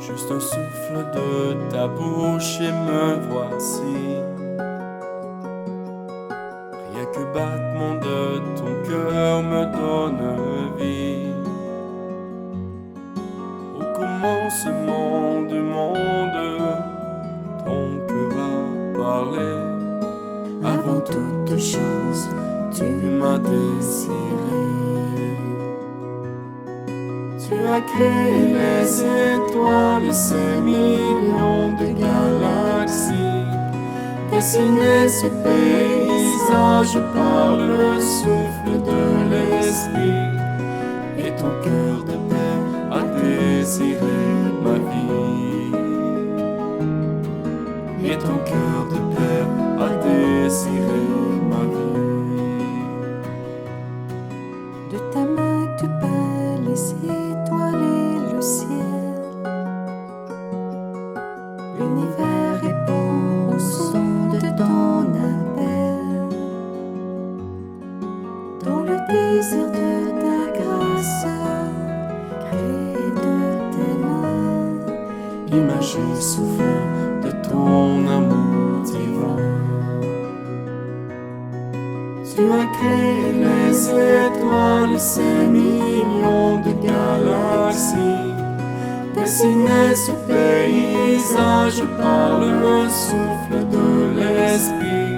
Juste un souffle de ta bouche et me voici. Rien que battement de ton cœur me donne vie. Au commencement du monde, ton cœur a parlé. Avant toute chose, tu m'as désiré. Tu as créé les étoiles et ces millions de galaxies. Dessiné ce paysage par le souffle de l'esprit. Et ton cœur de père a désiré ma vie. Et ton cœur de père a désiré ma vie. de ta main tu peins les étoiles et le ciel. L'univers répond au son de ton appel. Dans le désir de ta grâce, créé de tes mains, Imagé souffle de ton amour divin. Tu as créé les étoiles et ces millions de galaxies. Dessiné ce paysage par le souffle de l'esprit.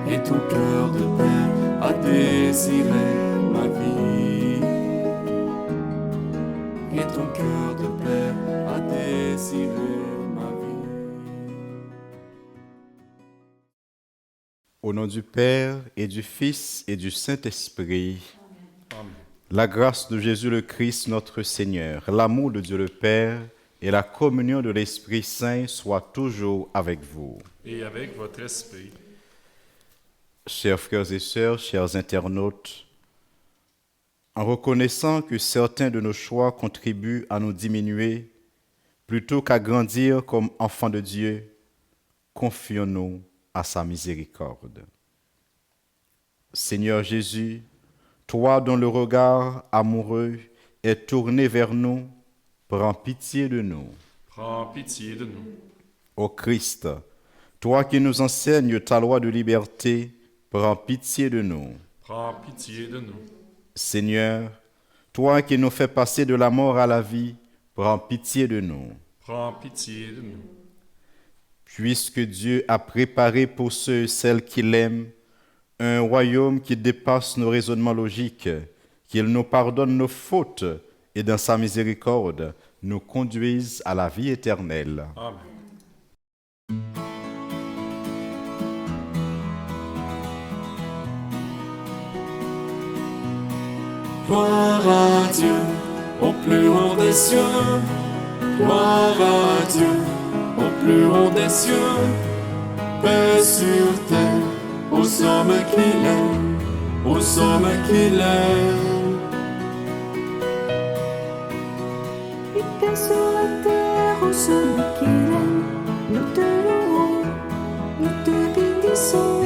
Et ton cœur de père a désiré ma vie. Et ton cœur de père a désiré ma vie. Au nom du Père et du Fils et du Saint-Esprit, la grâce de Jésus le Christ notre Seigneur, l'amour de Dieu le Père et la communion de l'Esprit Saint soient toujours avec vous. Et avec votre esprit. Chers frères et sœurs, chers internautes, en reconnaissant que certains de nos choix contribuent à nous diminuer, plutôt qu'à grandir comme enfants de Dieu, confions-nous à sa miséricorde. Seigneur Jésus, toi dont le regard amoureux est tourné vers nous, prends pitié de nous. Prends pitié de nous. Ô Christ, toi qui nous enseignes ta loi de liberté, prends pitié de nous. Prends pitié de nous. Seigneur, toi qui nous fais passer de la mort à la vie, prends pitié de nous. Prends pitié de nous. Puisque Dieu a préparé pour ceux et celles qui l'aiment un royaume qui dépasse nos raisonnements logiques, qu'il nous pardonne nos fautes et dans sa miséricorde nous conduise à la vie éternelle. Amen. Gloire à Dieu, au plus haut des cieux. Gloire à Dieu, au plus haut des cieux. Paix sur terre, aux hommes qu'il aime, aux hommes qu'il aime. et paix sur la terre aux hommes qui l'aiment. Nous te louons, nous te bénissons.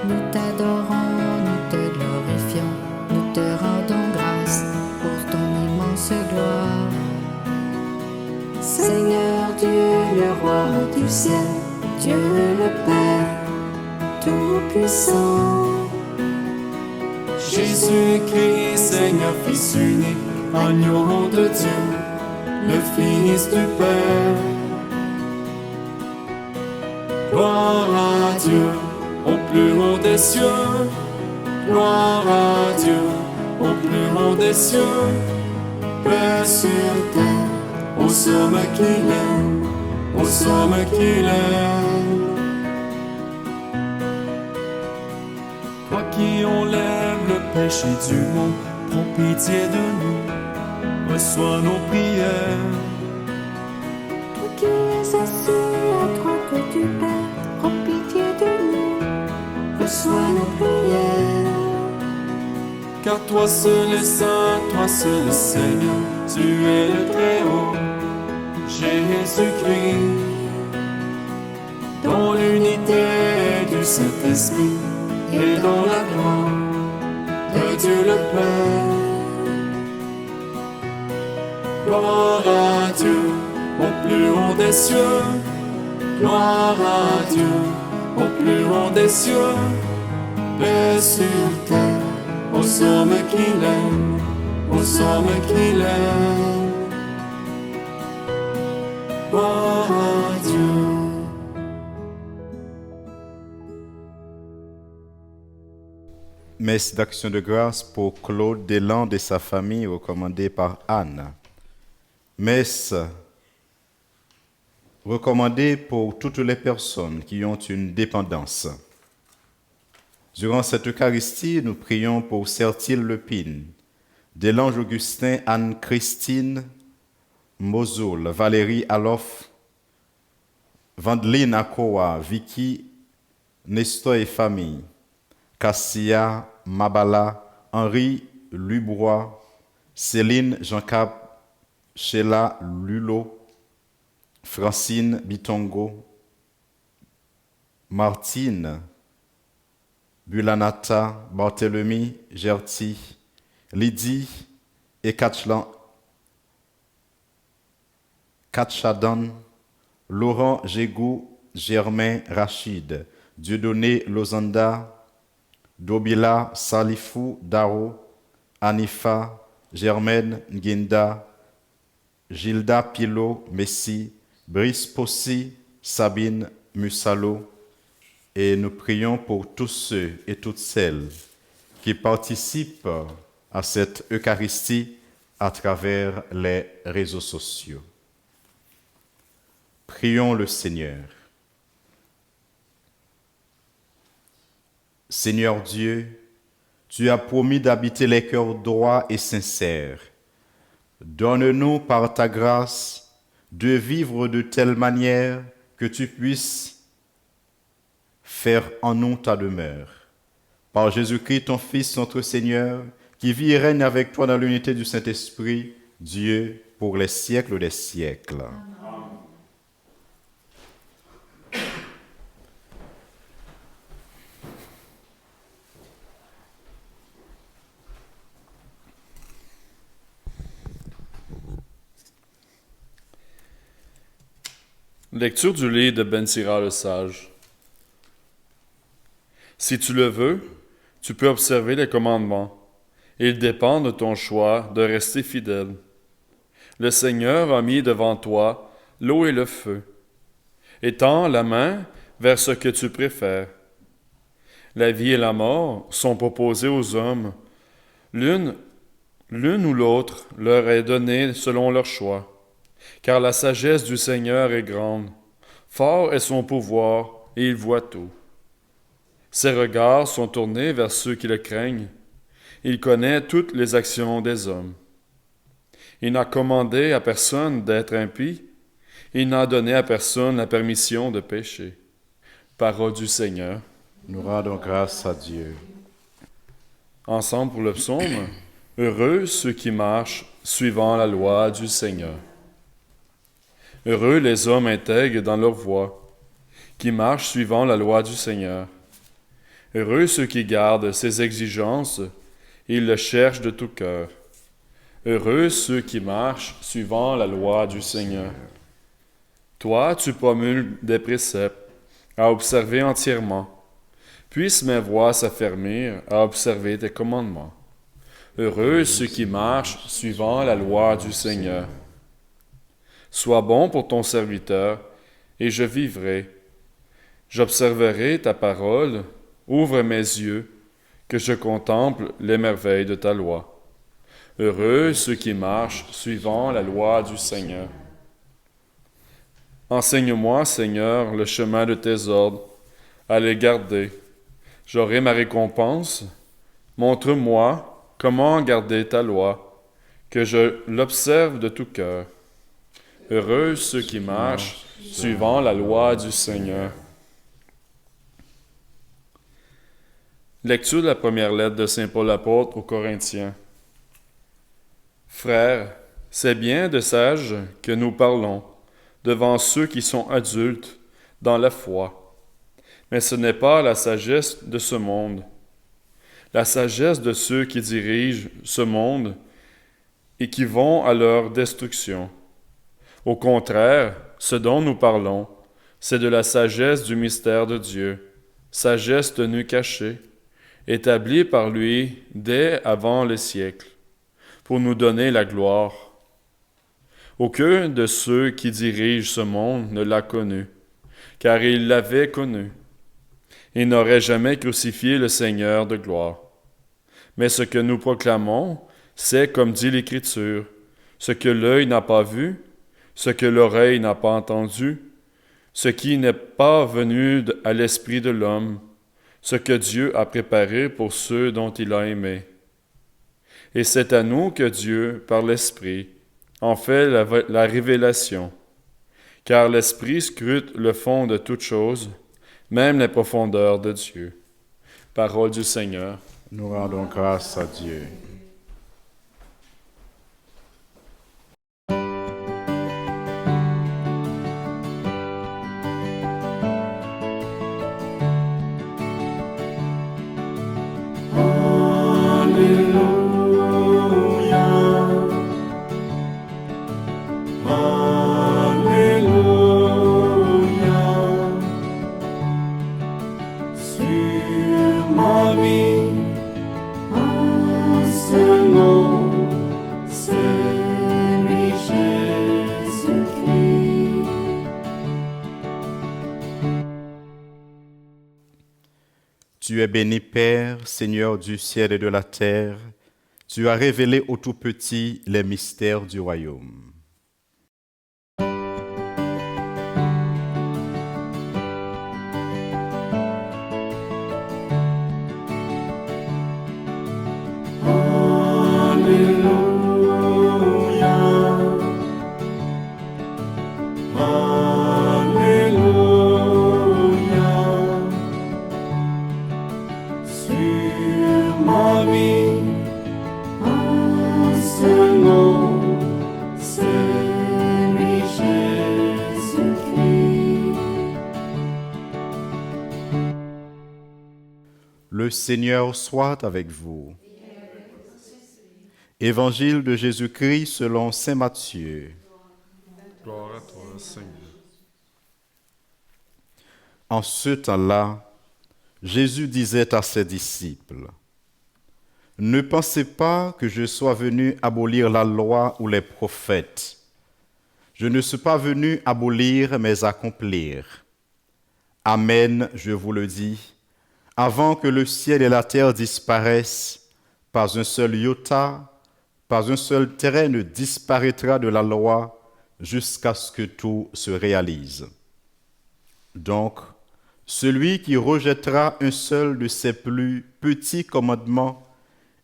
Nous t'adorons, nous te glorifions, nous te rendons grâce pour ton immense gloire. Seigneur Dieu, le roi du ciel, Dieu le Père, tout-puissant. Jésus-Christ, Seigneur, Fils unique, agneau de Dieu, le Fils du Père. Gloire à Dieu, au plus haut des cieux. Gloire à Dieu, au plus haut des cieux. Paix sur terre, aux hommes qu'il aime, aux hommes qu'il aime. Toi qui enlèves le péché du monde, prends pitié de nous, reçois nos prières. Toi qui es assis à droite du Père, prends pitié de nous, reçois nos prières. Car toi seul est saint, toi seul est Seigneur, tu es le Très-Haut, Jésus-Christ. Dans l'unité du Saint-Esprit et dans la gloire de Dieu le Père. Gloire à Dieu au plus haut des cieux. Gloire à Dieu au plus haut des cieux. Paix sur terre aux hommes qu'il aime, aux hommes qu'il aime. Gloire à Dieu. Messe d'action de grâce pour Claude Deslandes et sa famille, recommandée par Anne. Messe recommandée pour toutes les personnes qui ont une dépendance. Durant cette Eucharistie, nous prions pour Sertile Lepine, Deslandes Augustin, Anne-Christine Mozoul, Valérie Alof, Vandeline Akoa, Vicky, Nestor et famille, Cassia Mabala, Henri Lubois, Céline Jean-Cap, Sheila Lulo, Francine Bitongo, Martine Bulanata, Barthélemy Gerti, Lydie et Katchadan, Laurent Jégou, Germain Rachid, Dieudonné Lozanda, Dobila Salifou Daro, Anifa, Germaine Nguinda, Gilda Pilo Messi, Brice Possi, Sabine Musalo, et nous prions pour tous ceux et toutes celles qui participent à cette Eucharistie à travers les réseaux sociaux. Prions le Seigneur. Seigneur Dieu, tu as promis d'habiter les cœurs droits et sincères. Donne-nous par ta grâce de vivre de telle manière que tu puisses faire en nous ta demeure. Par Jésus-Christ, ton Fils, notre Seigneur, qui vit et règne avec toi dans l'unité du Saint-Esprit, Dieu, pour les siècles des siècles. Lecture du livre de Ben Sira le Sage. Si tu le veux, tu peux observer les commandements. Il dépend de ton choix de rester fidèle. Le Seigneur a mis devant toi l'eau et le feu. Étends la main vers ce que tu préfères. La vie et la mort sont proposées aux hommes. L'une ou l'autre leur est donnée selon leur choix. Car la sagesse du Seigneur est grande. Fort est son pouvoir et il voit tout. Ses regards sont tournés vers ceux qui le craignent. Il connaît toutes les actions des hommes. Il n'a commandé à personne d'être impie. Il n'a donné à personne la permission de pécher. Parole du Seigneur. Nous rendons grâce à Dieu. Ensemble pour le psaume. Heureux ceux qui marchent suivant la loi du Seigneur. Heureux les hommes intègres dans leur voie, qui marchent suivant la loi du Seigneur. Heureux ceux qui gardent ses exigences, et ils le cherchent de tout cœur. Heureux ceux qui marchent suivant la loi du Seigneur. Toi, tu promulgues des préceptes à observer entièrement. Puissent mes voix s'affermir à observer tes commandements. Heureux ceux qui marchent suivant la loi du Seigneur. Sois bon pour ton serviteur, et je vivrai. J'observerai ta parole, ouvre mes yeux, que je contemple les merveilles de ta loi. Heureux ceux qui marchent suivant la loi du Seigneur. Enseigne-moi, Seigneur, le chemin de tes ordres, à les garder. J'aurai ma récompense. Montre-moi comment garder ta loi, que je l'observe de tout cœur. Heureux ceux qui marchent suivant la loi du Seigneur. Lecture de la première lettre de Saint Paul apôtre aux Corinthiens. Frères, c'est bien de sages que nous parlons devant ceux qui sont adultes dans la foi. Mais ce n'est pas la sagesse de ce monde. La sagesse de ceux qui dirigent ce monde et qui vont à leur destruction. Au contraire, ce dont nous parlons, c'est de la sagesse du mystère de Dieu, sagesse tenue cachée, établie par lui dès avant les siècles, pour nous donner la gloire. Aucun de ceux qui dirigent ce monde ne l'a connu, car il l'avait connu. Il n'aurait jamais crucifié le Seigneur de gloire. Mais ce que nous proclamons, c'est, comme dit l'Écriture, ce que l'œil n'a pas vu, ce que l'oreille n'a pas entendu, ce qui n'est pas venu à l'esprit de l'homme, ce que Dieu a préparé pour ceux dont il a aimé. Et c'est à nous que Dieu, par l'Esprit, en fait la révélation, car l'Esprit scrute le fond de toutes choses, même les profondeurs de Dieu. Parole du Seigneur. Nous rendons grâce à Dieu. Tu es béni, Père, Seigneur du ciel et de la terre. Tu as révélé aux tout-petits les mystères du royaume. Le Seigneur soit avec vous. Évangile de Jésus-Christ selon saint Matthieu. Gloire à toi, Seigneur. En ce temps-là, Jésus disait à ses disciples, « Ne pensez pas que je sois venu abolir la loi ou les prophètes. Je ne suis pas venu abolir, mais accomplir. Amen, je vous le dis. Avant que le ciel et la terre disparaissent, pas un seul iota, pas un seul trait ne disparaîtra de la loi jusqu'à ce que tout se réalise. Donc, celui qui rejettera un seul de ces plus petits commandements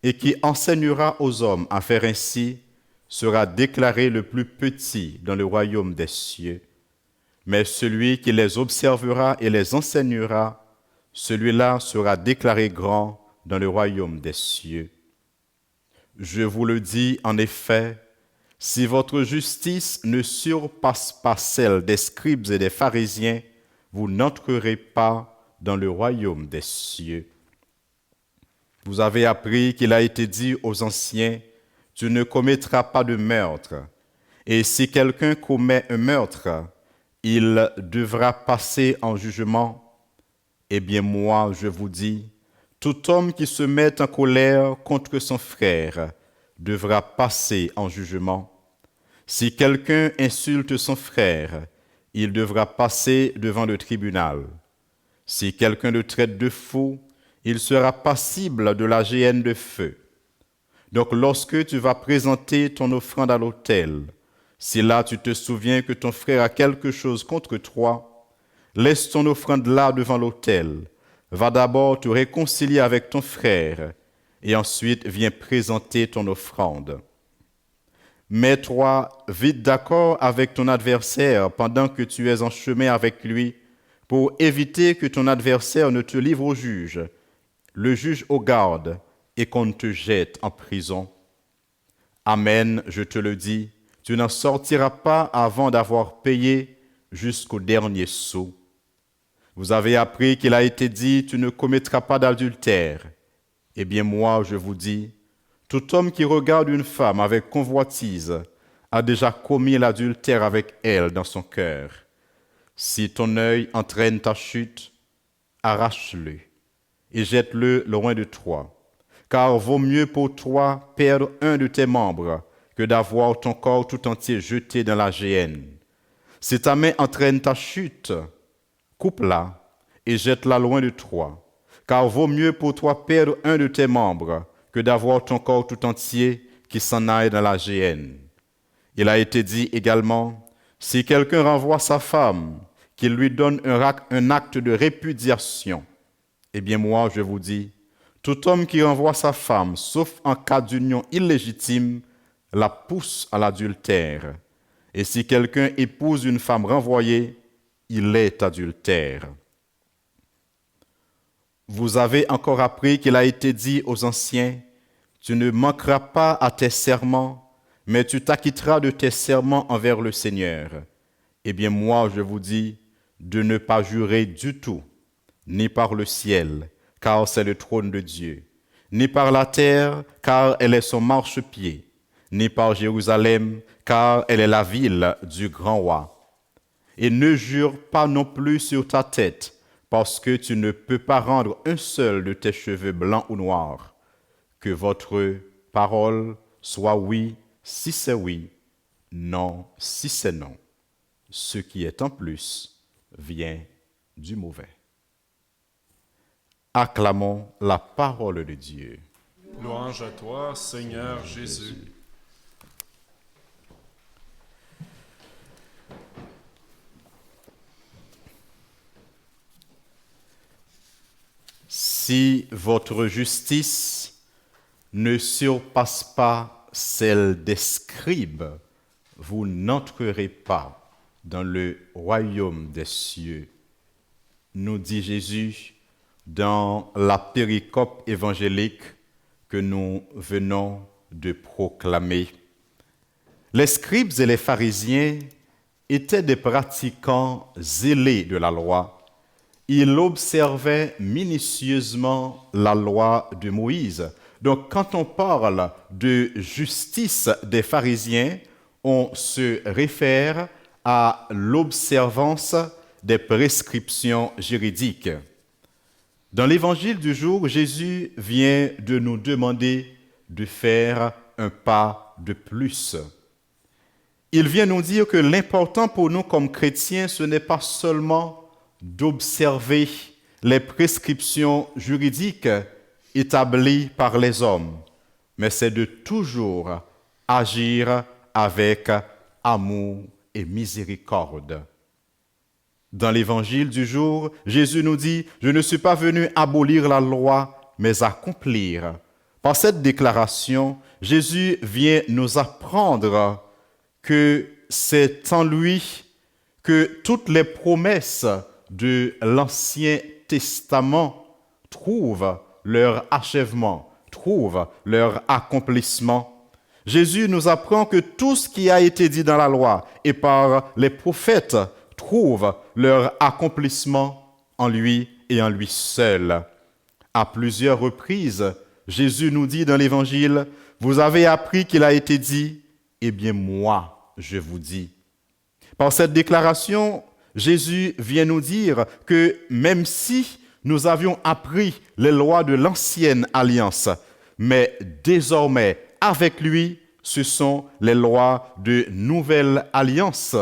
et qui enseignera aux hommes à faire ainsi sera déclaré le plus petit dans le royaume des cieux. Mais celui qui les observera et les enseignera, celui-là sera déclaré grand dans le royaume des cieux. Je vous le dis en effet, si votre justice ne surpasse pas celle des scribes et des pharisiens, vous n'entrerez pas dans le royaume des cieux. Vous avez appris qu'il a été dit aux anciens, « Tu ne commettras pas de meurtre. » Et si quelqu'un commet un meurtre, il devra passer en jugement. Eh bien moi, je vous dis, tout homme qui se met en colère contre son frère devra passer en jugement. Si quelqu'un insulte son frère, il devra passer devant le tribunal. Si quelqu'un le traite de fou, il sera passible de la géhenne de feu. Donc lorsque tu vas présenter ton offrande à l'autel, si là tu te souviens que ton frère a quelque chose contre toi, laisse ton offrande là devant l'autel. Va d'abord te réconcilier avec ton frère et ensuite viens présenter ton offrande. Mets-toi vite d'accord avec ton adversaire pendant que tu es en chemin avec lui pour éviter que ton adversaire ne te livre au juge, le juge aux gardes et qu'on ne te jette en prison. Amen, je te le dis, tu n'en sortiras pas avant d'avoir payé jusqu'au dernier sou. Vous avez appris qu'il a été dit, tu ne commettras pas d'adultère. Eh bien moi, je vous dis, Tout homme qui regarde une femme avec convoitise a déjà commis l'adultère avec elle dans son cœur. Si ton œil entraîne ta chute, arrache-le et jette-le loin de toi. Car vaut mieux pour toi perdre un de tes membres que d'avoir ton corps tout entier jeté dans la géhenne. Si ta main entraîne ta chute, coupe-la et jette-la loin de toi. Car vaut mieux pour toi perdre un de tes membres que d'avoir ton corps tout entier qui s'en aille dans la géhenne. Il a été dit également, si quelqu'un renvoie sa femme, qu'il lui donne un acte de répudiation, eh bien moi je vous dis, tout homme qui renvoie sa femme, sauf en cas d'union illégitime, la pousse à l'adultère. Et si quelqu'un épouse une femme renvoyée, il est adultère. Vous avez encore appris qu'il a été dit aux anciens, tu ne manqueras pas à tes serments, mais tu t'acquitteras de tes serments envers le Seigneur. Eh bien moi je vous dis de ne pas jurer du tout, ni par le ciel, car c'est le trône de Dieu, ni par la terre, car elle est son marchepied, ni par Jérusalem, car elle est la ville du grand roi. Et ne jure pas non plus sur ta tête, parce que tu ne peux pas rendre un seul de tes cheveux blancs ou noirs. Que votre parole soit oui, si c'est oui, non, si c'est non. Ce qui est en plus vient du mauvais. Acclamons la parole de Dieu. Louange à toi, Seigneur Jésus. Si votre justice ne surpasse pas celle des scribes, vous n'entrerez pas dans le royaume des cieux, nous dit Jésus dans la péricope évangélique que nous venons de proclamer. Les scribes et les pharisiens étaient des pratiquants zélés de la loi. Ils observaient minutieusement la loi de Moïse. Donc, quand on parle de justice des pharisiens, on se réfère à l'observance des prescriptions juridiques. Dans l'évangile du jour, Jésus vient de nous demander de faire un pas de plus. Il vient nous dire que l'important pour nous comme chrétiens, ce n'est pas seulement d'observer les prescriptions juridiques établies par les hommes, mais c'est de toujours agir avec amour et miséricorde. Dans l'évangile du jour, Jésus nous dit « Je ne suis pas venu abolir la loi, mais accomplir ». Par cette déclaration, Jésus vient nous apprendre que c'est en lui que toutes les promesses de l'Ancien Testament trouvent leur achèvement, trouvent leur accomplissement. Jésus nous apprend que tout ce qui a été dit dans la loi et par les prophètes trouve leur accomplissement en lui et en lui seul. À plusieurs reprises, Jésus nous dit dans l'Évangile, « Vous avez appris qu'il a été dit, eh bien moi, je vous dis. » Par cette déclaration, Jésus vient nous dire que même si nous avions appris les lois de l'ancienne alliance, mais désormais, avec lui, ce sont les lois de nouvelle alliance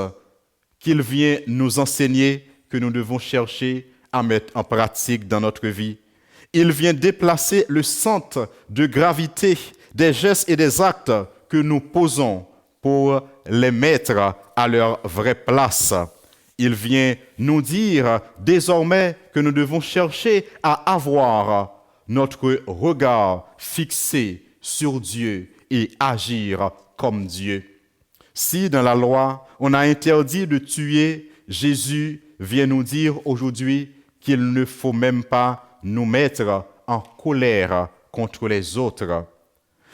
qu'il vient nous enseigner, que nous devons chercher à mettre en pratique dans notre vie. Il vient déplacer le centre de gravité des gestes et des actes que nous posons pour les mettre à leur vraie place. Il vient nous dire désormais que nous devons chercher à avoir notre regard fixé sur Dieu et agir comme Dieu. Si dans la loi, on a interdit de tuer, Jésus vient nous dire aujourd'hui qu'il ne faut même pas nous mettre en colère contre les autres.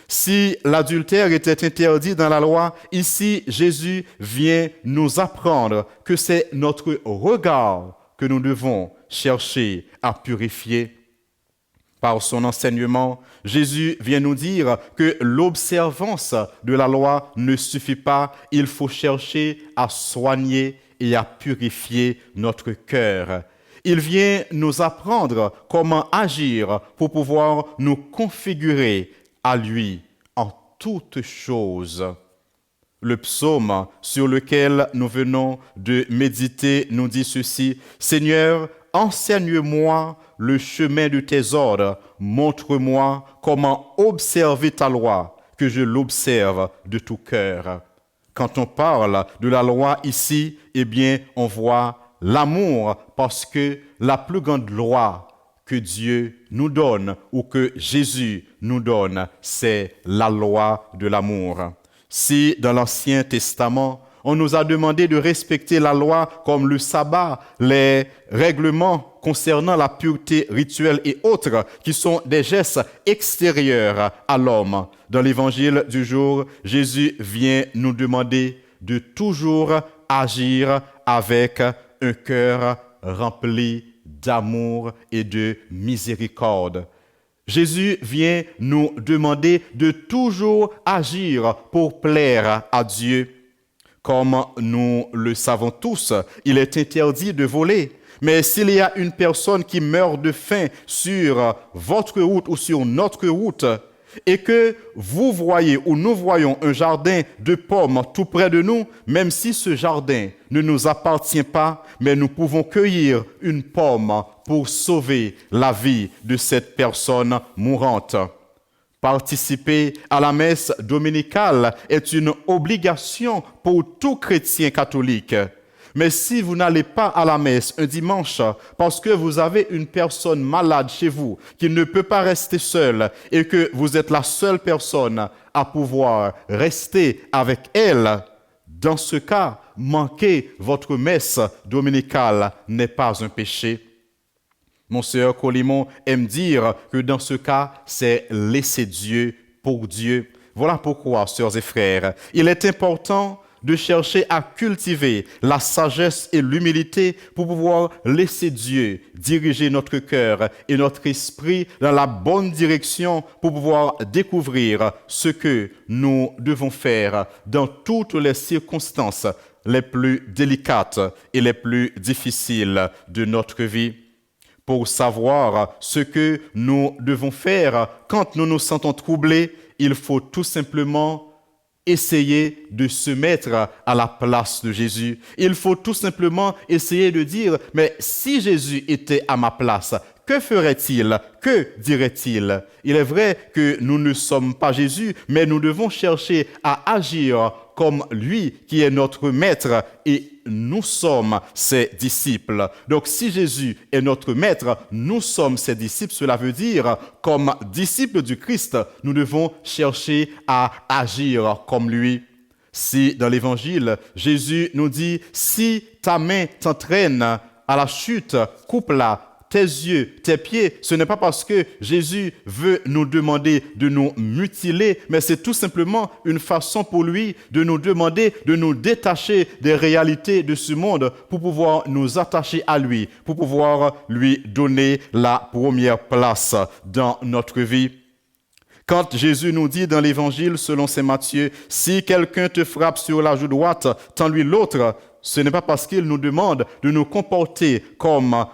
Si l'adultère était interdit dans la loi, ici, Jésus vient nous apprendre que c'est notre regard que nous devons chercher à purifier. Par son enseignement, Jésus vient nous dire que l'observance de la loi ne suffit pas, il faut chercher à soigner et à purifier notre cœur. Il vient nous apprendre comment agir pour pouvoir nous configurer à lui en toutes choses. Le psaume sur lequel nous venons de méditer nous dit ceci: « Seigneur, enseigne-moi le chemin de tes ordres, montre-moi comment observer ta loi, que je l'observe de tout cœur. » Quand on parle de la loi ici, eh bien, on voit l'amour, parce que la plus grande loi que Dieu nous donne ou que Jésus nous donne, c'est la loi de l'amour. Si dans l'Ancien Testament, on nous a demandé de respecter la loi comme le sabbat, les règlements concernant la pureté rituelle et autres, qui sont des gestes extérieurs à l'homme. Dans l'évangile du jour, Jésus vient nous demander de toujours agir avec un cœur rempli d'amour et de miséricorde. Jésus vient nous demander de toujours agir pour plaire à Dieu. Comme nous le savons tous, il est interdit de voler. Mais s'il y a une personne qui meurt de faim sur votre route ou sur notre route, et que vous voyez ou nous voyons un jardin de pommes tout près de nous, même si ce jardin ne nous appartient pas, mais nous pouvons cueillir une pomme pour sauver la vie de cette personne mourante. Participer à la messe dominicale est une obligation pour tout chrétien catholique. Mais si vous n'allez pas à la messe un dimanche parce que vous avez une personne malade chez vous qui ne peut pas rester seule et que vous êtes la seule personne à pouvoir rester avec elle, dans ce cas, manquer votre messe dominicale n'est pas un péché. Monseigneur Colimon aime dire que dans ce cas, c'est laisser Dieu pour Dieu. Voilà pourquoi, sœurs et frères, il est important de chercher à cultiver la sagesse et l'humilité pour pouvoir laisser Dieu diriger notre cœur et notre esprit dans la bonne direction pour pouvoir découvrir ce que nous devons faire dans toutes les circonstances les plus délicates et les plus difficiles de notre vie. Pour savoir ce que nous devons faire quand nous nous sentons troublés, il faut tout simplement essayer de se mettre à la place de Jésus. Il faut tout simplement essayer de dire, mais si Jésus était à ma place, que ferait-il? Que dirait-il? Il est vrai que nous ne sommes pas Jésus, mais nous devons chercher à agir comme lui qui est notre maître et nous sommes ses disciples. Donc si Jésus est notre maître, nous sommes ses disciples. Cela veut dire, comme disciples du Christ, nous devons chercher à agir comme lui. Si dans l'évangile, Jésus nous dit, si ta main t'entraîne à la chute, coupe-la. Tes yeux, tes pieds, ce n'est pas parce que Jésus veut nous demander de nous mutiler, mais c'est tout simplement une façon pour lui de nous demander de nous détacher des réalités de ce monde pour pouvoir nous attacher à lui, pour pouvoir lui donner la première place dans notre vie. Quand Jésus nous dit dans l'évangile selon saint Matthieu, « Si quelqu'un te frappe sur la joue droite, tends-lui l'autre », ce n'est pas parce qu'il nous demande de nous comporter comme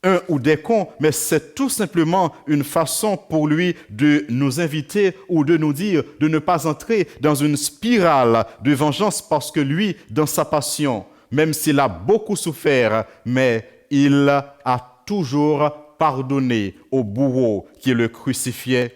un ou des cons, mais c'est tout simplement une façon pour lui de nous inviter ou de nous dire de ne pas entrer dans une spirale de vengeance parce que lui, dans sa passion, même s'il a beaucoup souffert, mais il a toujours pardonné au bourreau qui le crucifiait.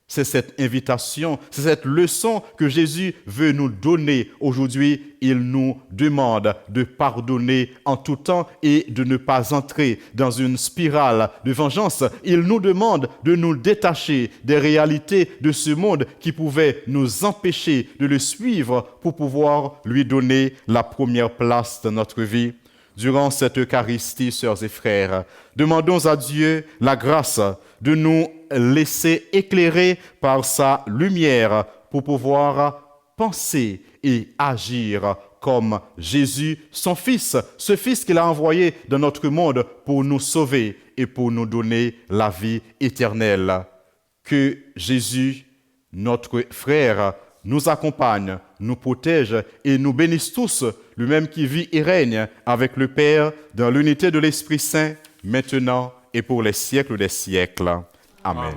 C'est cette invitation, c'est cette leçon que Jésus veut nous donner aujourd'hui. Il nous demande de pardonner en tout temps et de ne pas entrer dans une spirale de vengeance. Il nous demande de nous détacher des réalités de ce monde qui pouvaient nous empêcher de le suivre pour pouvoir lui donner la première place dans notre vie. Durant cette Eucharistie, sœurs et frères, demandons à Dieu la grâce de nous laisser éclairer par sa lumière pour pouvoir penser et agir comme Jésus, son Fils, ce Fils qu'il a envoyé dans notre monde pour nous sauver et pour nous donner la vie éternelle. Que Jésus, notre frère, nous accompagne, nous protège et nous bénisse tous, lui-même qui vit et règne avec le Père dans l'unité de l'Esprit Saint, maintenant et pour les siècles des siècles. Amen.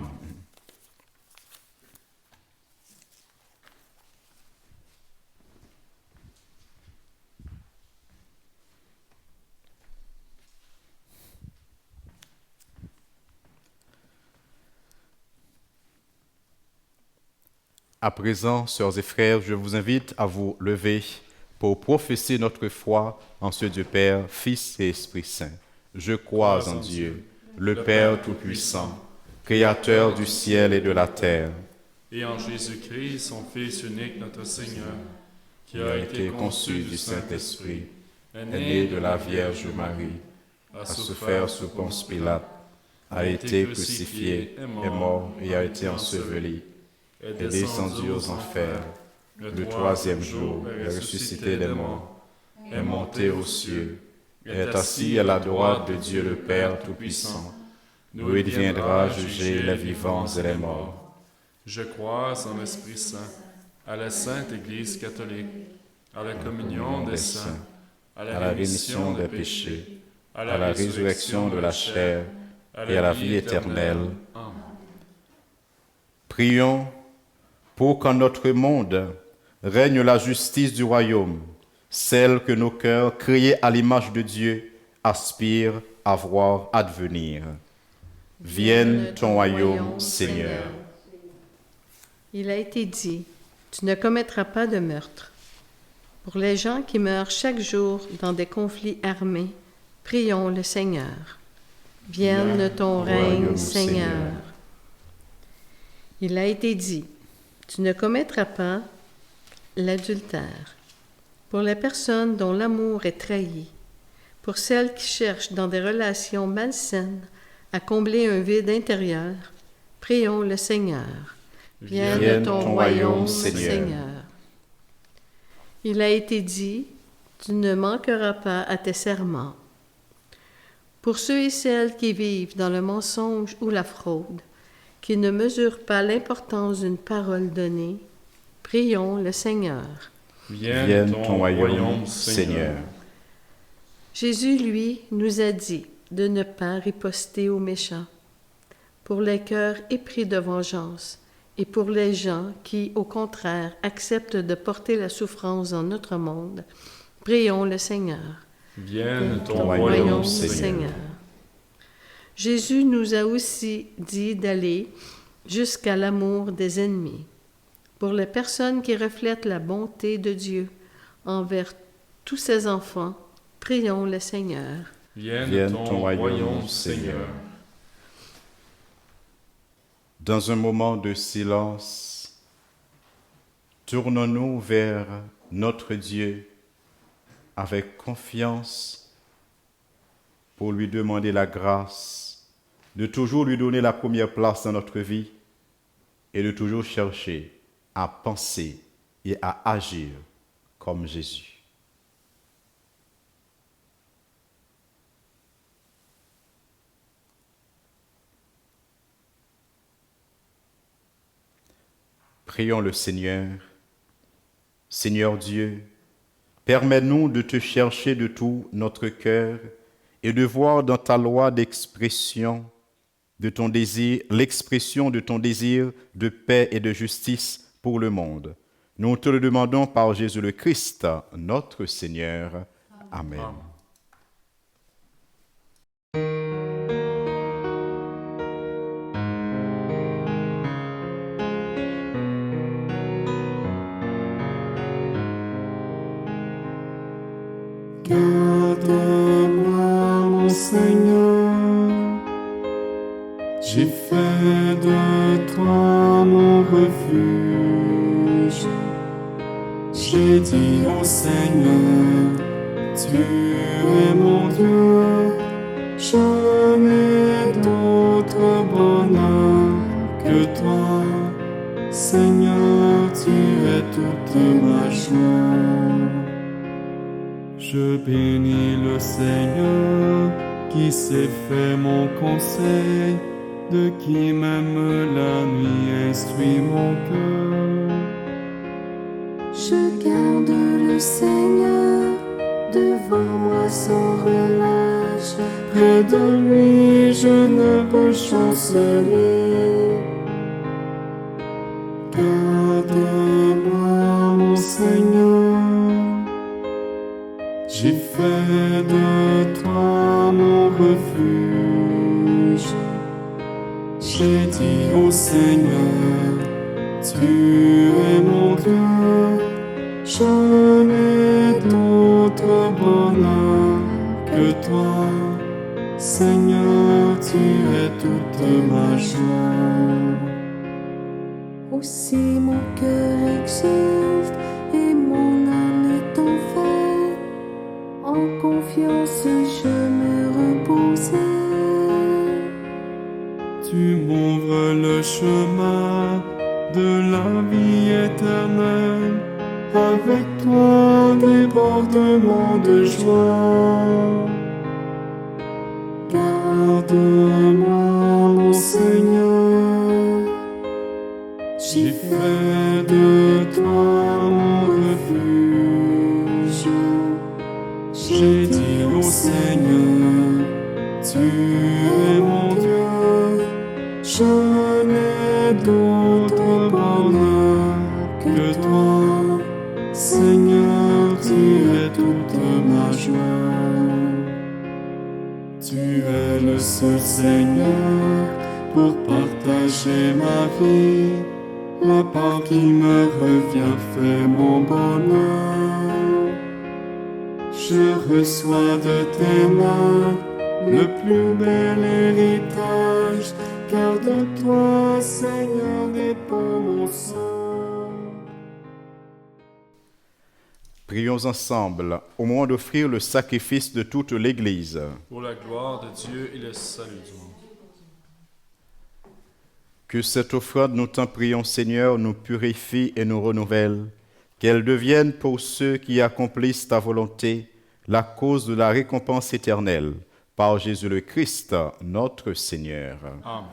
À présent, sœurs et frères, je vous invite à vous lever pour professer notre foi en ce Dieu Père, Fils et Esprit Saint. Je crois en Dieu, le Père Tout-Puissant, Créateur du ciel et de la terre, et en Jésus-Christ, son Fils unique, notre Seigneur, qui a été conçu du Saint-Esprit, est né de la Vierge Marie, a souffert sous Ponce Pilate, a été crucifié, est mort et a été enseveli, est descendu aux enfers. Le troisième jour est ressuscité des morts, est monté aux cieux, est assis à la droite de Dieu le Père Tout-Puissant, d'où il viendra juger les vivants et les morts. Je crois en l'Esprit Saint, à la Sainte Église catholique, à la communion des saints, à la rémission des péchés, à la résurrection de la chair et à la vie éternelle. Amen. Prions pour qu'en notre monde règne la justice du royaume, celle que nos cœurs, créés à l'image de Dieu, aspirent à voir advenir. Vienne ton royaume, Seigneur. Il a été dit, tu ne commettras pas de meurtre. Pour les gens qui meurent chaque jour dans des conflits armés, prions le Seigneur. Vienne ton règne, Seigneur. Il a été dit, tu ne commettras pas l'adultère. Pour les personnes dont l'amour est trahi, pour celles qui cherchent dans des relations malsaines à combler un vide intérieur, prions le Seigneur. Vienne ton royaume, Seigneur. Il a été dit, tu ne manqueras pas à tes serments. Pour ceux et celles qui vivent dans le mensonge ou la fraude, qui ne mesurent pas l'importance d'une parole donnée, prions le Seigneur. Vienne ton royaume, Seigneur. Jésus, lui, nous a dit de ne pas riposter aux méchants. Pour les cœurs épris de vengeance et pour les gens qui, au contraire, acceptent de porter la souffrance dans notre monde, prions le Seigneur. Vienne ton royaume, Seigneur. Jésus nous a aussi dit d'aller jusqu'à l'amour des ennemis. Pour les personnes qui reflètent la bonté de Dieu envers tous ses enfants, prions le Seigneur. Vienne ton royaume, Seigneur. Dans un moment de silence, tournons-nous vers notre Dieu avec confiance pour lui demander la grâce de toujours lui donner la première place dans notre vie et de toujours chercher à penser et à agir comme Jésus. Prions le Seigneur. Seigneur Dieu, permets-nous de te chercher de tout notre cœur et de voir dans ta loi d'expression de ton désir, l'expression de ton désir de paix et de justice pour le monde. Nous te le demandons par Jésus le Christ, notre Seigneur. Amen. Amen. Garde-moi, mon Seigneur, j'ai fait de toi mon refuge. J'ai dit au Seigneur, tu es mon Dieu, je n'ai d'autre bonheur que toi. Seigneur, tu es toute ma joie. Je bénis le Seigneur qui qui s'est fait mon conseil, de qui même la nuit instruit mon cœur. Je garde le Seigneur devant moi sans relâche. Près de lui, je ne peux chanceler. Garde-moi, mon Seigneur. J'ai fait de toi mon refuge. J'ai dit au Seigneur, tu es mon Dieu. Je n'ai d'autre bonheur que toi. Seigneur, tu es toute ma joie. Aussi mon cœur exulte et mon âme est en fête. En confiance je me reposais. Tu m'ouvres le chemin de la vie éternelle. Avec toi, débordement de joie. Garde-moi, mon Seigneur. J'ai fait de toi mon refuge. J'ai dit au Seigneur, tu es mon Dieu. Je n'ai d'autre bonheur que toi. Seigneur, tu es toute ma joie. Tu es le seul Seigneur pour partager ma vie. La part qui me revient fait mon bonheur. Je reçois de tes mains le plus bel héritage, car de toi, Seigneur, dépend mon sang. Prions ensemble au moment d'offrir le sacrifice de toute l'Église. Pour la gloire de Dieu et le salut du monde. Que cette offrande, nous t'en prions, Seigneur, nous purifie et nous renouvelle, qu'elle devienne pour ceux qui accomplissent ta volonté la cause de la récompense éternelle, par Jésus le Christ, notre Seigneur. Amen.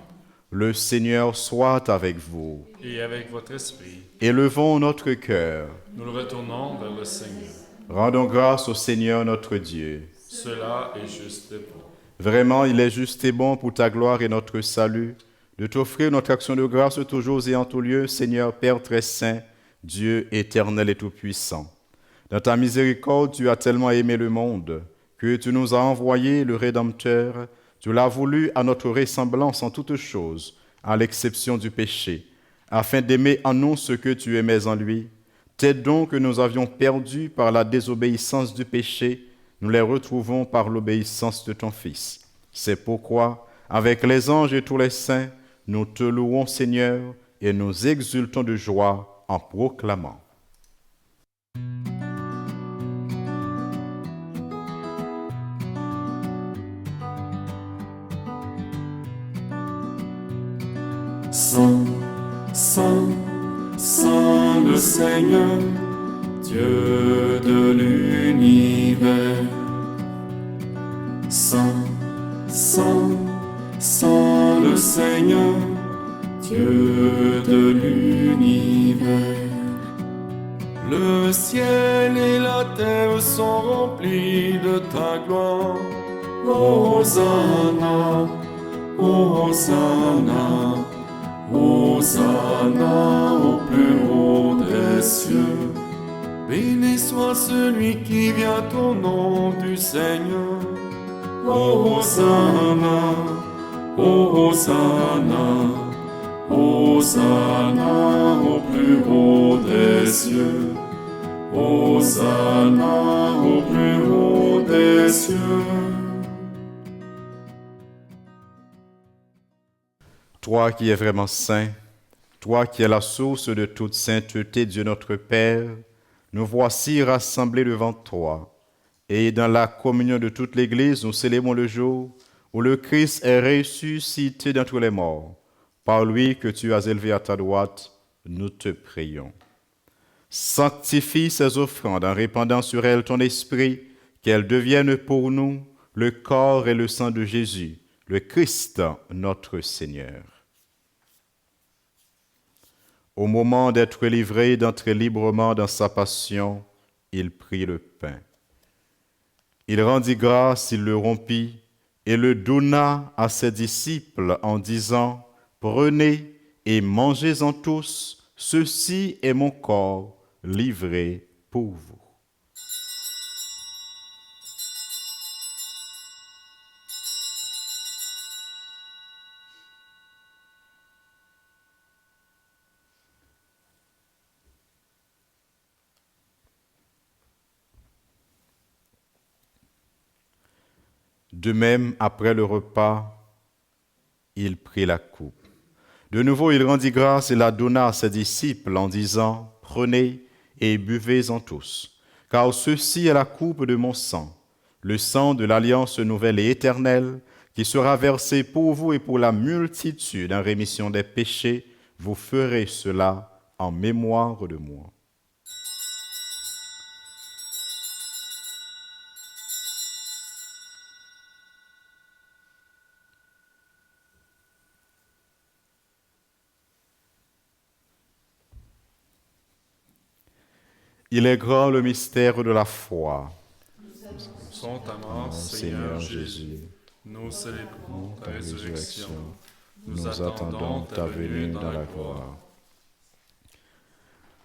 Le Seigneur soit avec vous. Et avec votre esprit, Élevons notre cœur. nous le retournons vers le Seigneur. Rendons grâce au Seigneur notre Dieu. Cela est juste et bon. Vraiment, il est juste et bon pour ta gloire et notre salut, de t'offrir notre action de grâce toujours et en tout lieu, Seigneur Père très saint, Dieu éternel et tout-puissant. Dans ta miséricorde, tu as tellement aimé le monde, que tu nous as envoyé le Rédempteur. Tu l'as voulu à notre ressemblance en toutes choses, à l'exception du péché, afin d'aimer en nous ce que tu aimais en lui. Tes dons que nous avions perdus par la désobéissance du péché, nous les retrouvons par l'obéissance de ton Fils. C'est pourquoi, avec les anges et tous les saints, nous te louons, Seigneur, et nous exultons de joie en proclamant. Saint, Saint, Saint le Seigneur, Dieu de l'univers. Saint, Saint, Saint le Seigneur, Dieu de l'univers. Le ciel et la terre sont remplis de ta gloire. Hosanna, Hosanna, Hosanna au plus haut des cieux. Béni soit celui qui vient au nom du Seigneur. Hosanna, Hosanna, Hosanna au plus haut des cieux. Hosanna au plus haut des cieux. Toi qui es vraiment saint, toi qui es la source de toute sainteté, Dieu notre Père, nous voici rassemblés devant toi. Et dans la communion de toute l'Église, nous célébrons le jour où le Christ est ressuscité d'entre les morts. Par lui que tu as élevé à ta droite, nous te prions. Sanctifie ces offrandes en répandant sur elles ton esprit, qu'elles deviennent pour nous le corps et le sang de Jésus, le Christ, notre Seigneur. Au moment d'être livré, d'entrer librement dans sa passion, il prit le pain. Il rendit grâce, il le rompit et le donna à ses disciples en disant, « Prenez et mangez-en tous, ceci est mon corps livré pour vous. » De même, après le repas, il prit la coupe. De nouveau, il rendit grâce et la donna à ses disciples en disant, « Prenez et buvez-en tous, car ceci est la coupe de mon sang, le sang de l'alliance nouvelle et éternelle, qui sera versé pour vous et pour la multitude en rémission des péchés. Vous ferez cela en mémoire de moi. » Il est grand le mystère de la foi. Sont ta mort, Seigneur Jésus. Nous célébrons ta résurrection. Nous attendons ta venue dans la gloire.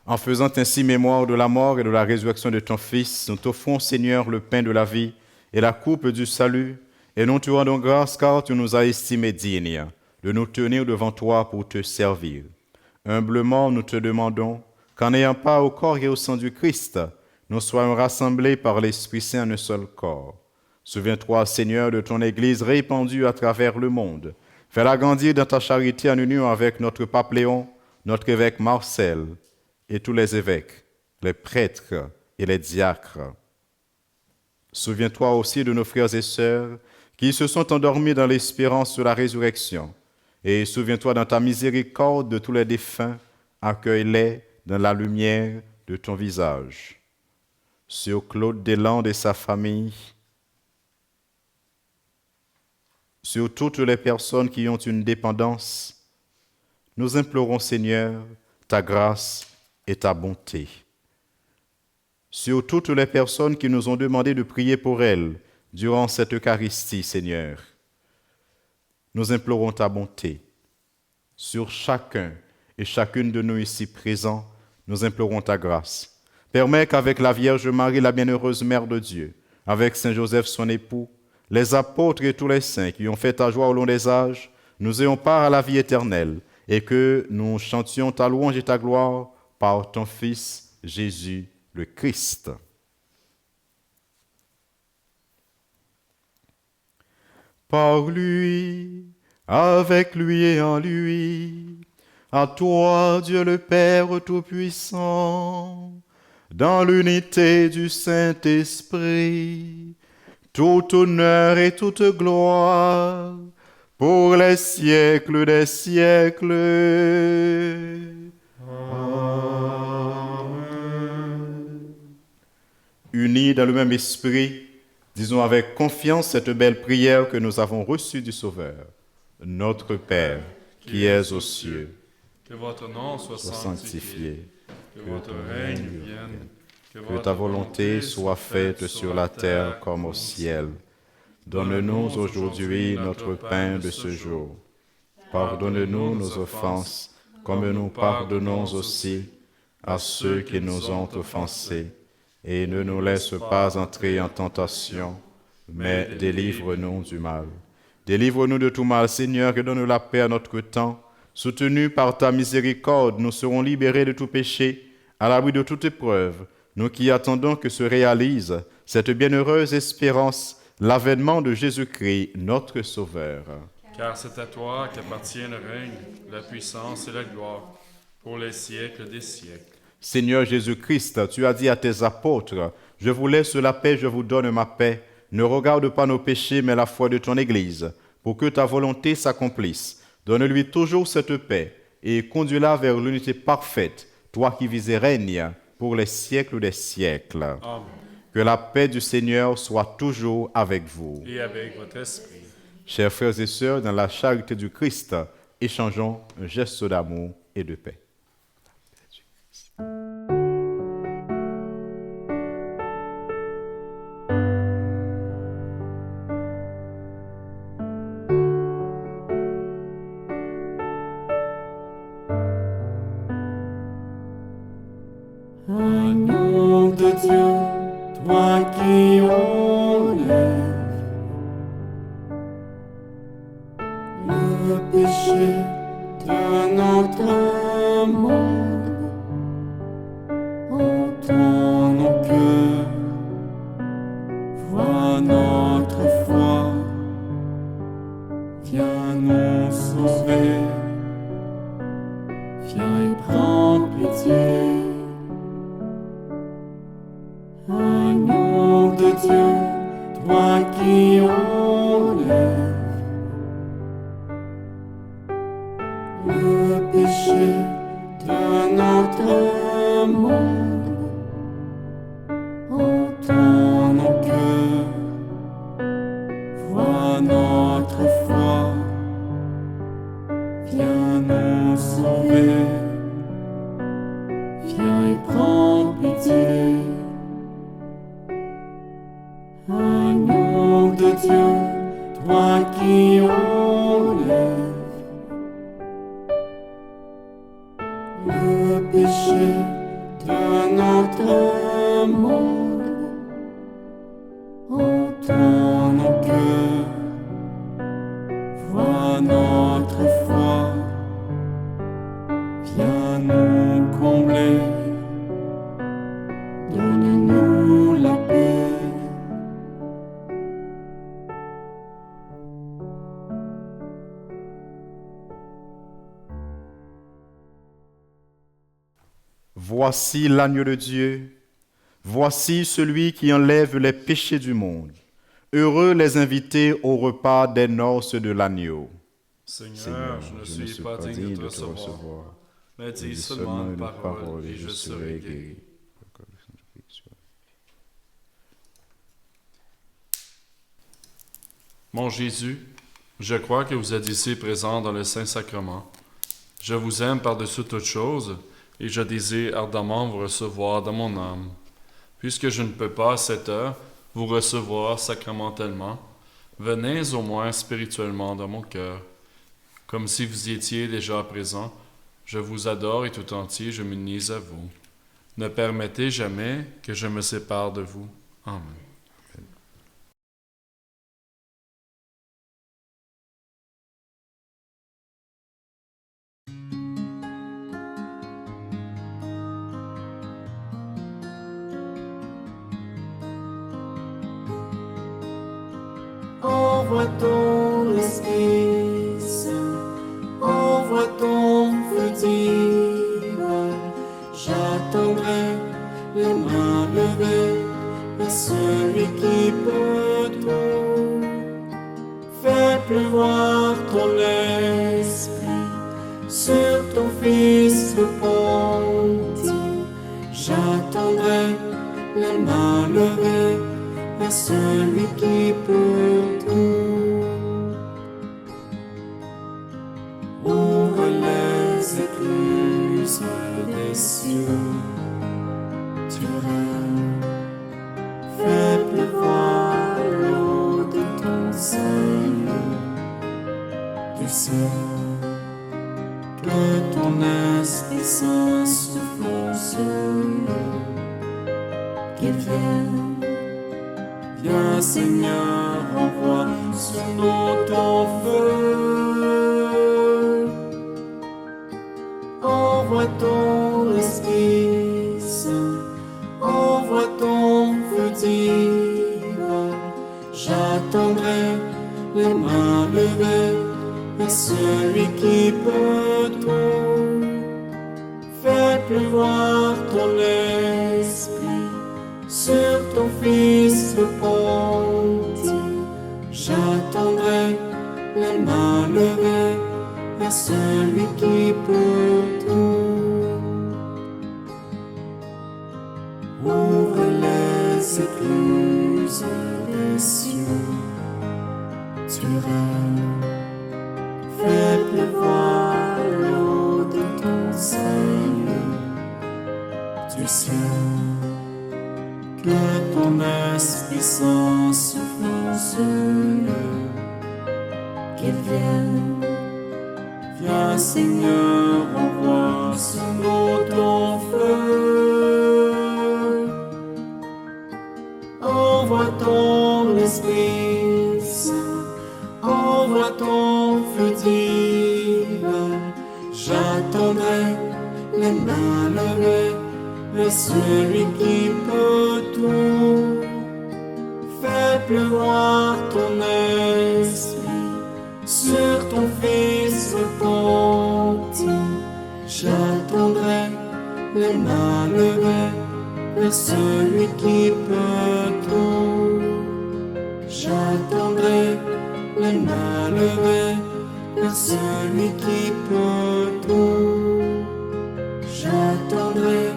En faisant ainsi mémoire de la mort et de la résurrection de ton Fils, nous t'offrons, Seigneur, le pain de la vie et la coupe du salut, et nous te rendons grâce car tu nous as estimés dignes de nous tenir devant toi pour te servir. Humblement, nous te demandons qu'en ayant part au corps et au sang du Christ, nous soyons rassemblés par l'Esprit Saint en un seul corps. Souviens-toi, Seigneur, de ton Église répandue à travers le monde. Fais-la grandir dans ta charité en union avec notre pape Léon, notre évêque Marcel et tous les évêques, les prêtres et les diacres. Souviens-toi aussi de nos frères et sœurs qui se sont endormis dans l'espérance de la résurrection. Et souviens-toi dans ta miséricorde de tous les défunts, accueille-les dans la lumière de ton visage. Sur Claude Deslandes et sa famille, sur toutes les personnes qui ont une dépendance, nous implorons, Seigneur, ta grâce et ta bonté. Sur toutes les personnes qui nous ont demandé de prier pour elles durant cette Eucharistie, Seigneur, nous implorons ta bonté. Sur chacun et chacune de nous ici présents, nous implorons ta grâce. Permets qu'avec la Vierge Marie, la bienheureuse Mère de Dieu, avec Saint Joseph son époux, les apôtres et tous les saints qui ont fait ta joie au long des âges, nous ayons part à la vie éternelle et que nous chantions ta louange et ta gloire par ton Fils Jésus le Christ. Par lui, avec lui et en lui, à toi, Dieu le Père Tout-Puissant, dans l'unité du Saint-Esprit, tout honneur et toute gloire pour les siècles des siècles. Amen. Unis dans le même esprit, disons avec confiance cette belle prière que nous avons reçue du Sauveur. Notre Père, qui es aux cieux, que votre nom soit sanctifié, que votre règne vienne, que ta volonté soit faite sur la terre comme au ciel. Donne-nous aujourd'hui notre pain de ce jour. Pardonne-nous nos offenses, comme nous pardonnons aussi à ceux qui nous ont offensés. Et ne nous laisse pas entrer en tentation, mais délivre-nous du mal. Délivre-nous de tout mal, Seigneur, et donne la paix à notre temps. Soutenus par ta miséricorde, nous serons libérés de tout péché, à l'abri de toute épreuve, nous qui attendons que se réalise cette bienheureuse espérance, l'avènement de Jésus-Christ, notre Sauveur. Car c'est à toi qu'appartient le règne, la puissance et la gloire, pour les siècles des siècles. Seigneur Jésus-Christ, tu as dit à tes apôtres, « Je vous laisse la paix, je vous donne ma paix. Ne regarde pas nos péchés, mais la foi de ton Église, pour que ta volonté s'accomplisse. Donne-lui toujours cette paix et conduis-la vers l'unité parfaite, toi qui vis et règnes pour les siècles des siècles. » Amen. Que la paix du Seigneur soit toujours avec vous. Et avec votre esprit. Chers frères et sœurs, dans la charité du Christ, échangeons un geste d'amour et de paix. Agneau de Dieu, toi qui enlèves le péché de notre monde, entends nos cœurs, vois notre foi, viens nous sauver, viens et prends pitié. Agneau de Dieu, toi qui enlèves le péché de notre monde, entends nos cœurs, vois notre foi, viens nous sauver, viens et prends pitié. Agneau de Dieu, toi qui enlèves le péché de notre monde, entends nos cœurs, vois notre foi, viens nous combler, donne-nous la paix. Voici l'agneau de Dieu, voici celui qui enlève les péchés du monde. Heureux les invités au repas des noces de l'agneau. Seigneur, je ne suis pas digne de te recevoir, mais dis seulement une parole et je serai guéri. Mon Jésus, je crois que vous êtes ici présent dans le Saint-Sacrement. Je vous aime par-dessus toute chose et je désire ardemment vous recevoir dans mon âme. Puisque je ne peux pas à cette heure vous recevoir sacramentellement, venez au moins spirituellement dans mon cœur. Comme si vous y étiez déjà présent, je vous adore et tout entier je m'unis à vous. Ne permettez jamais que je me sépare de vous. Amen. Envoie ton Esprit Saint, envoie ton feu divin. J'attendrai les mains levées vers celui qui peut tout. Fais pleuvoir ton esprit sur ton Fils repenti. J'attendrai les mains levées vers celui qui peut tout. Ouvre les écluses des cieux, tu règnes, fais pleuvoir l'eau de ton Seigneur, du ciel, que ton Esprit Saint souffle sur nous, qu'il vienne. Viens Seigneur, envoie sur nous ton feu. Envoie ton Esprit Saint, envoie ton feu divin. J'attendrai les mains levées vers celui qui peut tout. Fais pleuvoir ton esprit sur ton Fils repenti. J'attendrai les mains levées vers celui qui peut tout. Ouvre les écluses que ton Esprit Saint souffle sur eux, qu'ils viennent. Viens Seigneur, envoie sur nous ton feu. Envoie ton Esprit Saint, envoie ton feu divin. J'attendrai les mains levées vers celui qui peut tout. Fais pleuvoir ton esprit sur ton Fils repenti. J'attendrai les mains levées vers celui qui peut tout. J'attendrai les mains levées vers celui qui peut tout. J'attendrai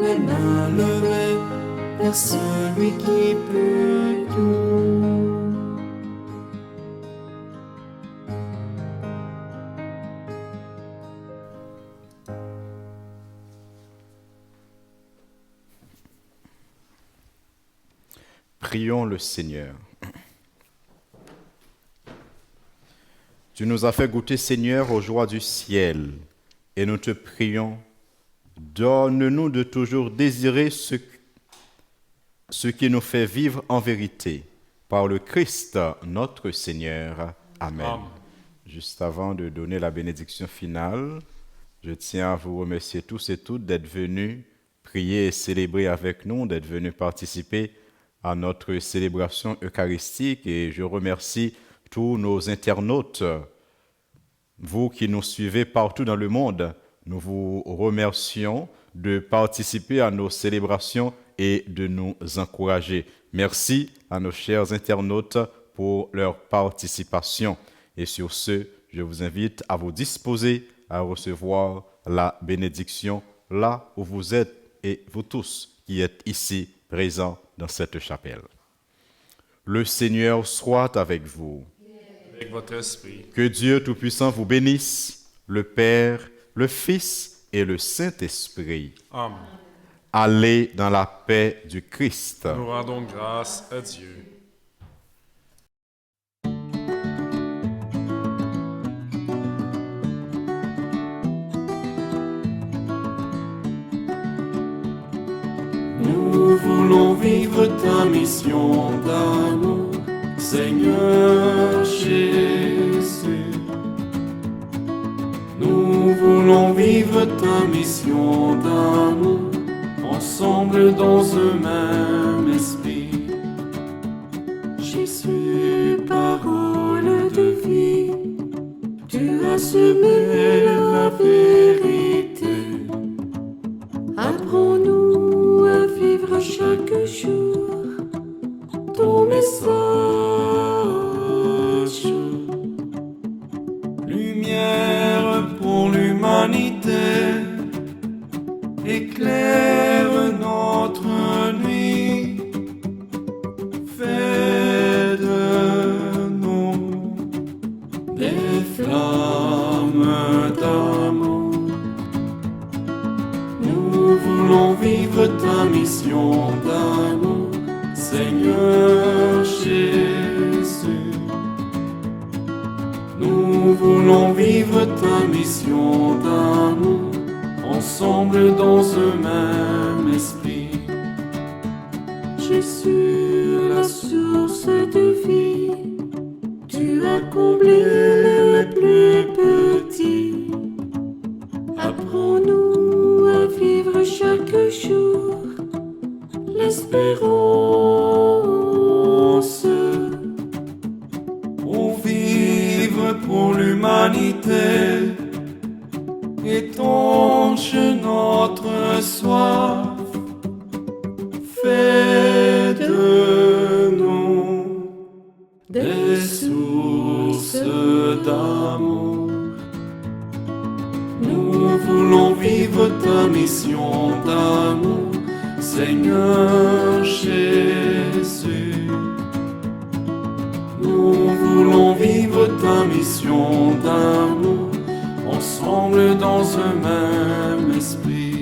les mains levées vers celui qui peut tout. Prions le Seigneur. Tu nous as fait goûter, Seigneur, aux joies du ciel, et nous te prions, donne-nous de toujours désirer ce qui nous fait vivre en vérité, par le Christ, notre Seigneur. Amen. Amen. Juste avant de donner la bénédiction finale, je tiens à vous remercier tous et toutes d'être venus prier et célébrer avec nous, d'être venus participer à notre célébration eucharistique, et je remercie tous nos internautes, vous qui nous suivez partout dans le monde. Nous vous remercions de participer à nos célébrations et de nous encourager. Merci à nos chers internautes pour leur participation. Et sur ce, je vous invite à vous disposer à recevoir la bénédiction là où vous êtes, et vous tous qui êtes ici présents dans cette chapelle. Le Seigneur soit avec vous. Avec votre esprit. Que Dieu Tout-Puissant vous bénisse, le Père, le Fils et le Saint-Esprit. Amen. Allez dans la paix du Christ. Nous rendons grâce à Dieu. Nous voulons vivre ta mission d'amour, Seigneur Jésus. Nous voulons vivre ta mission d'amour, ensemble dans un même esprit. Jésus, parole de vie, tu as semé la vérité. Apprends-nous à vivre chaque jour ton message. Lumière pour l'humanité, éclaire notre nuit. Fais de nous des flammes d'amour. Nous voulons vivre ta mission d'amour, Seigneur Jésus. Nous voulons vivre ta mission d'amour, ensemble dans un même esprit. Jésus, la source de vie, tu as comblé les plus petits. Apprends-nous à vivre chaque jour l'espérance. Pour vivre pour l'humanité, étanche notre soif. Fais de nous des sources d'amour. Nous voulons vivre ta mission d'amour, Seigneur Jésus. Nous voulons vivre ta mission d'amour, ensemble dans un même esprit.